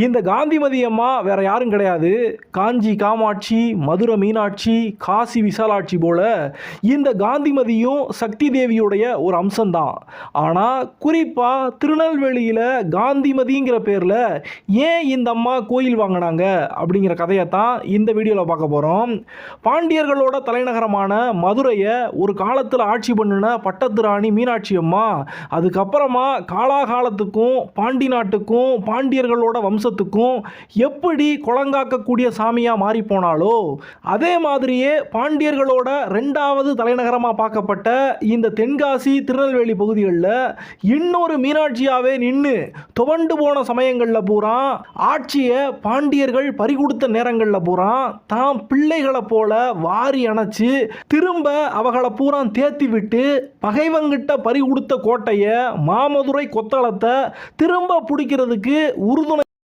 இந்த காந்திமதி அம்மா வேற யாரும் கிடையாது. காஞ்சி காமாட்சி, மதுரை மீனாட்சி, காசி விசாலாட்சி போல இந்த காந்திமதியும் சக்தி தேவியுடைய ஒரு அம்சம்தான். ஆனால் குறிப்பாக திருநெல்வேலியில் காந்திமதிங்கிற பேரில் ஏன் இந்த அம்மா கோயில் வாங்கினாங்க அப்படிங்கிற கதையை தான் இந்த வீடியோவில் பார்க்க போகிறோம். பாண்டியர்களோட தலைநகரமான மதுரையை ஒரு காலத்தில் ஆட்சி பண்ணின பட்டத்து ராணி மீனாட்சி அம்மா அதுக்கப்புறமா காலாகாலத்துக்கும் பாண்டி நாட்டுக்கும் பாண்டியர்களோட வம்சத்துக்கும் எப்படி குளங்காக்கக்கூடிய சாமியாக மாறி போனாலோ அதே மாதிரியே பாண்டியர்களோட ரெண்டாவது தலைநகரமாக பார்க்கப்பட்ட இந்த தென்காசி திருநெல்வேலி பகுதிகளில் இன்னொரு மீனாட்சியாவே நின்று துவண்டு போன சமயங்களில் பூரா ஆட்சியை பாண்டியர்கள் பறிகொடுத்த நேரங்களில் பூரா தாம் பிள்ளைகளை போல வாரி அணைச்சு திரும்ப அவகளை பூரா தேத்தி விட்டு பகைவங்கிட்ட பறிகொடுத்த கோட்டையை மாமதுரை கொத்தளத்தை திரும்ப பிடிக்கிறதுக்கு